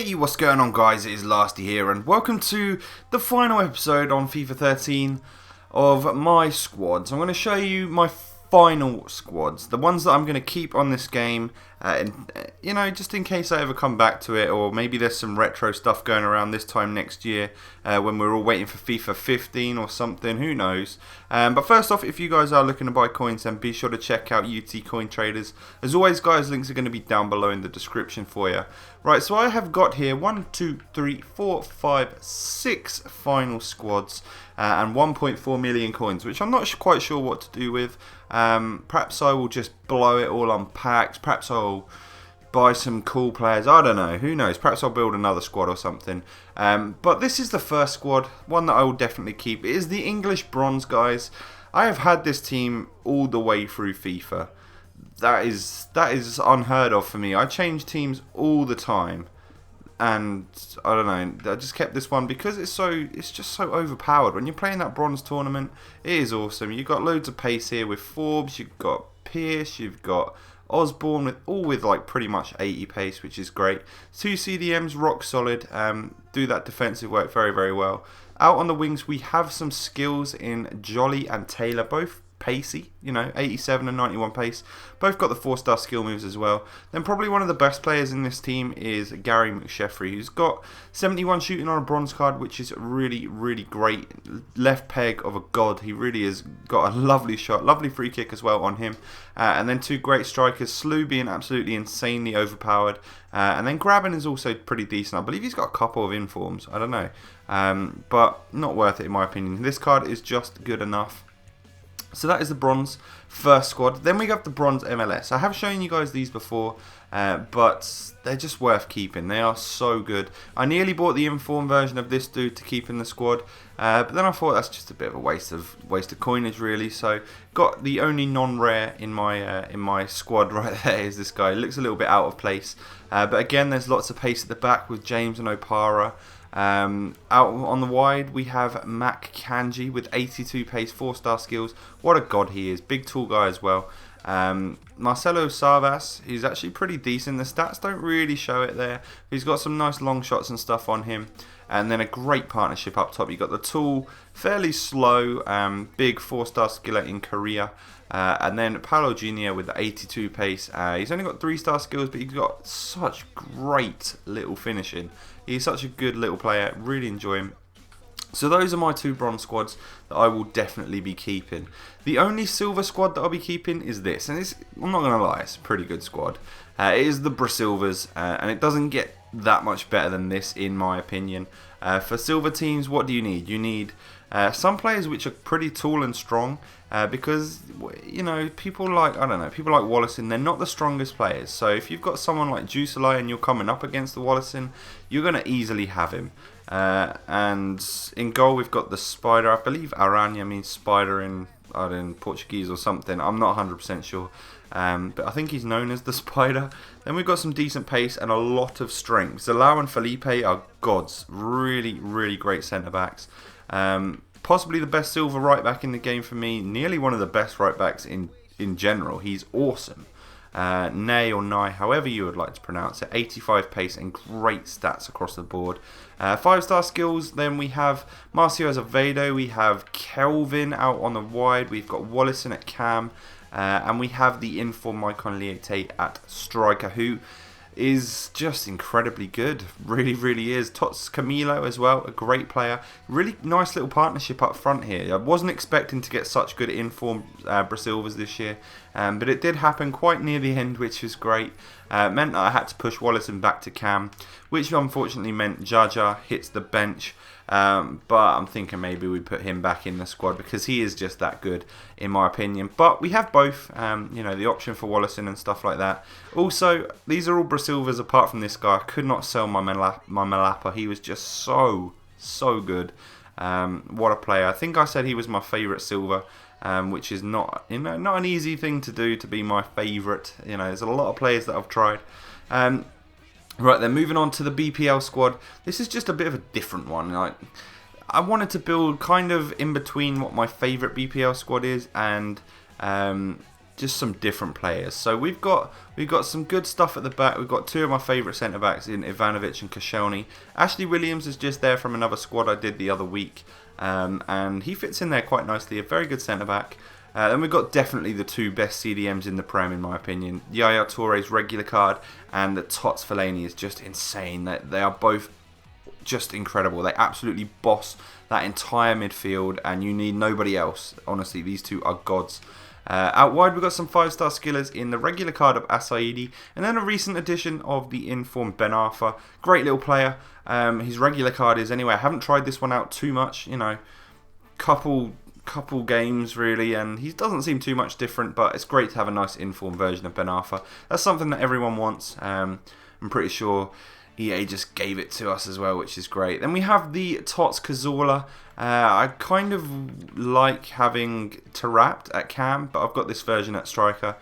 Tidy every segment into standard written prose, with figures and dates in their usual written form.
Hey, what's going on guys, it is Lasty here and welcome to the final episode on FIFA 13 of my squads. I'm going to show you my final squads, the ones that I'm going to keep on this game, just in case I ever come back to it, or maybe there's some retro stuff going around this time next year when we're all waiting for FIFA 15 or something, who knows. But first off, if you guys are looking to buy coins, then be sure to check out UT Coin Traders. As always guys, links are going to be down below in the description for you. Right, so I have got here 1, 2, 3, 4, 5, 6 final squads and 1.4 million coins, which I'm not quite sure what to do with. Perhaps I will just blow it all on packs, perhaps I'll buy some cool players, I don't know, who knows, perhaps I'll build another squad or something. But this is the first squad, one that I will definitely keep. It is the English Bronze, guys. I have had this team all the way through FIFA. That is unheard of for me. I change teams all the time, and I don't know, I just kept this one because it's just so overpowered. When you're playing that bronze tournament, it is awesome. You've got loads of pace here with Forbes, you've got Pierce, you've got Osborne, with like pretty much 80 pace, which is great. 2 CDMs, rock solid, do that defensive work very, very well. Out on the wings, we have some skills in Jolly and Taylor, both pacey, 87 and 91 pace. Both got the 4-star skill moves as well. Then probably one of the best players in this team is Gary McSheffrey, who's got 71 shooting on a bronze card, which is really, really great. Left peg of a god. He really has got a lovely shot, lovely free kick as well on him. And then 2 great strikers, Slew being absolutely insanely overpowered. And then Graben is also pretty decent. I believe he's got a couple of informs, I don't know. But not worth it in my opinion. This card is just good enough. So that is the bronze first squad. Then we got the bronze MLS. I have shown you guys these before, but they're just worth keeping. They are so good. I nearly bought the inform version of this dude to keep in the squad, but then I thought that's just a bit of a waste of coinage really. So got the only non-rare in my squad right there is this guy. It looks a little bit out of place, but again there's lots of pace at the back with James and Opara. Out on the wide we have Mac Kanji with 82 pace, 4-star skills. What a god he is, big tall guy as well. Marcelo Sarvas, he's actually pretty decent. The stats don't really show it there. He's got some nice long shots and stuff on him. And then a great partnership up top. You got the tall, fairly slow, big 4-star skiller in Korea. And then Paulo Jr. with the 82 pace. He's only got 3-star skills, but he's got such great little finishing. He's such a good little player. Really enjoy him. So those are my 2 bronze squads that I will definitely be keeping. The only silver squad that I'll be keeping is this. And I'm not going to lie, it's a pretty good squad. It is the Brasilvers, and it doesn't get that much better than this in my opinion. For silver teams, what do you need? You need some players which are pretty tall and strong, because people like Wallison, they're not the strongest players. So if you've got someone like Juicelai and you're coming up against the Wallison, you're going to easily have him. And in goal we've got the Spider. I believe Aranha means spider in Portuguese or something. I'm not 100% sure. But I think he's known as the Spider. Then we've got some decent pace and a lot of strength. Zalao and Felipe are gods. Really, really great centre-backs. Possibly the best silver right-back in the game for me. Nearly one of the best right-backs in general. He's awesome. Nay or Nye, however you would like to pronounce it. 85 pace and great stats across the board. 5-star skills, then we have Marcio Azevedo. We have Kelvin out on the wide. We've got Wallison at cam. And we have the inform Maicon Liete at striker, who is just incredibly good. Really, really is. Tots Camilo as well, a great player. Really nice little partnership up front here. I wasn't expecting to get such good inform Brasilvers this year, but it did happen quite near the end, which is great. Meant that I had to push Wallison back to cam, which unfortunately meant Jaja hits the bench. But I'm thinking maybe we put him back in the squad because he is just that good in my opinion. But we have both, the option for Wallison and stuff like that. Also, these are all Brasilvers apart from this guy. I could not sell my Malapa. He was just so good. What a player. I think I said he was my favourite silver, which is not an easy thing to do, to be my favourite. There's a lot of players that I've tried. Right then, moving on to the BPL squad. This is just a bit of a different one. I wanted to build kind of in between what my favourite BPL squad is and just some different players. So we've got some good stuff at the back. We've got two of my favourite centre backs in Ivanovic and Koscielny. Ashley Williams is just there from another squad I did the other week, and he fits in there quite nicely. A very good centre back. Then we've got definitely the two best CDMs in the Prem, in my opinion. Yaya Touré's regular card and the Tots Fellaini is just insane. They are both just incredible. They absolutely boss that entire midfield, and you need nobody else. Honestly, these two are gods. Out wide, we've got some 5-star skillers in the regular card of Asaidi, and then a recent addition of the informed Ben Arfa. Great little player. His regular card is, anyway, I haven't tried this one out too much, you know, couple games really, and he doesn't seem too much different, but it's great to have a nice informed version of Ben Arfa. That's something that everyone wants. I'm pretty sure EA just gave it to us as well, which is great. Then we have the Tots Cazorla. I kind of like having Tarapt at cam, but I've got this version at striker.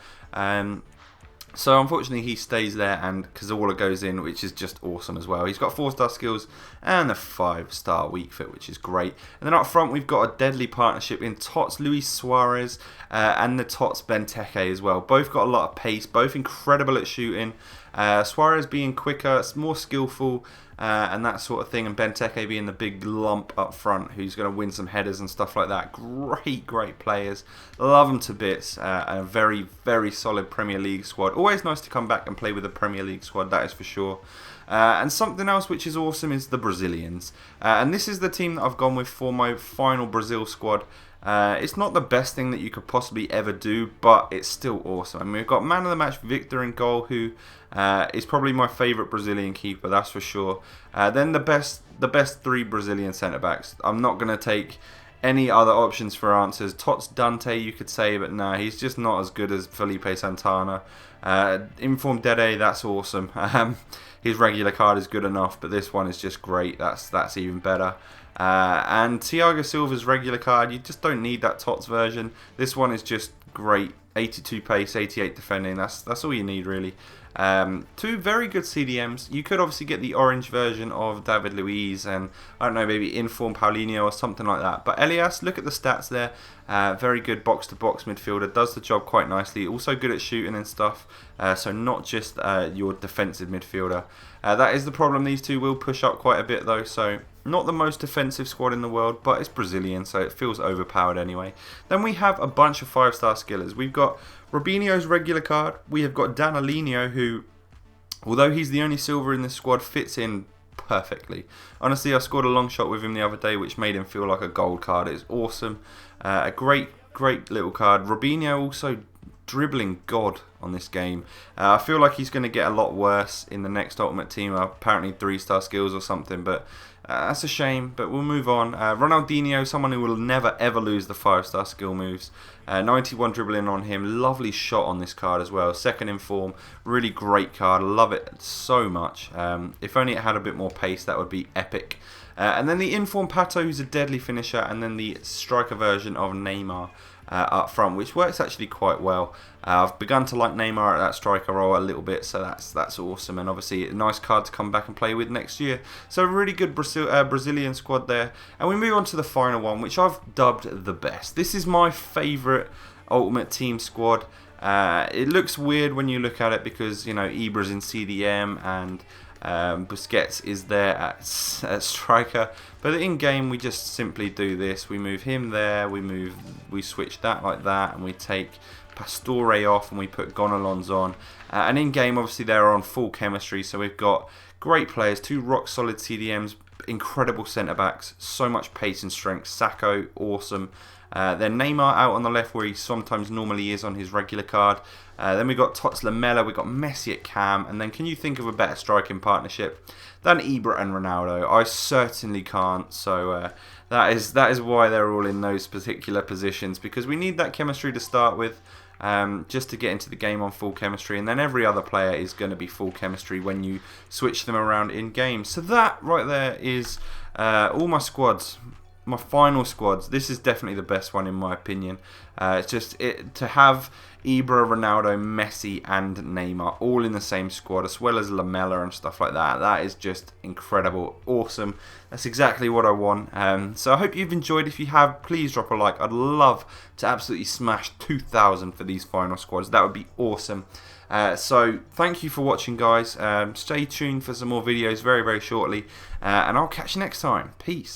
So unfortunately he stays there and Cazorla goes in, which is just awesome as well. He's got 4-star skills and a 5-star weak fit, which is great. And then up front we've got a deadly partnership in Tots Luis Suarez and the Tots Benteke as well. Both got a lot of pace, both incredible at shooting. Suarez being quicker, more skillful, and that sort of thing, and Benteke being the big lump up front who's going to win some headers and stuff like that. Great players. Love them to bits. A very, very solid Premier League squad. Always nice to come back and play with a Premier League squad, that is for sure. And something else which is awesome is the Brazilians. And this is the team that I've gone with for my final Brazil squad. It's not the best thing that you could possibly ever do, but it's still awesome. I mean, we've got man of the match Victor in goal, who is probably my favourite Brazilian keeper, that's for sure. Then the best three Brazilian centre backs. I'm not going to take any other options for answers. Tots Dante, you could say, but no, he's just not as good as Felipe Santana. Informed Dede, that's awesome. His regular card is good enough, but this one is just great. That's even better. And Thiago Silva's regular card, you just don't need that Tots version. This one is just great. 82 pace, 88 defending. That's all you need really. Two very good CDMs. You could obviously get the orange version of David Luiz and, I don't know, maybe Inform Paulinho or something like that. But Elias, look at the stats there. Very good box-to-box midfielder. Does the job quite nicely. Also good at shooting and stuff. So not just your defensive midfielder. That is the problem. These two will push up quite a bit though. So not the most defensive squad in the world, but it's Brazilian, so it feels overpowered anyway. Then we have a bunch of 5-star skillers. We've got Robinho's regular card. We have got Danalinho, who, although he's the only silver in this squad, fits in perfectly. Honestly, I scored a long shot with him the other day, which made him feel like a gold card. It's awesome. A great little card. Robinho also dribbling god on this game. I feel like he's going to get a lot worse in the next Ultimate Team. Apparently 3-star skills or something, but that's a shame, but we'll move on. Ronaldinho, someone who will never ever lose the 5-star skill moves. 91 dribbling on him. Lovely shot on this card as well. Second in form. Really great card. Love it so much. If only it had a bit more pace, that would be epic. And then the inform Pato, who's a deadly finisher, and then the striker version of Neymar up front, which works actually quite well. I've begun to like Neymar at that striker role a little bit, so that's awesome, and obviously a nice card to come back and play with next year. So a really good Brazilian squad there. And we move on to the final one, which I've dubbed the best. This is my favourite Ultimate Team squad. It looks weird when you look at it because, you know, Ibra's in CDM and Busquets is there at striker, but in game we just simply do this. We move him there, we switch that like that, and we take Pastore off and we put Gonalons on. And in game obviously they're on full chemistry, so we've got great players, two rock solid CDMs, incredible centre backs, so much pace and strength. Sacco, awesome. Then Neymar out on the left where he sometimes normally is on his regular card. Then we've got Tots Lamela, we've got Messi at cam, and then can you think of a better striking partnership than Ibra and Ronaldo? I certainly can't, so that is why they're all in those particular positions, because we need that chemistry to start with, just to get into the game on full chemistry, and then every other player is going to be full chemistry when you switch them around in game. So that right there is all my squads. my final squads, this is definitely the best one in my opinion. It's just to have Ibra, Ronaldo, Messi and Neymar all in the same squad, as well as Lamella and stuff like that. That is just incredible, awesome. That's exactly what I want. So I hope you've enjoyed. If you have, please drop a like. I'd love to absolutely smash 2,000 for these final squads. That would be awesome. So thank you for watching, guys. Stay tuned for some more videos very, very shortly, and I'll catch you next time. Peace.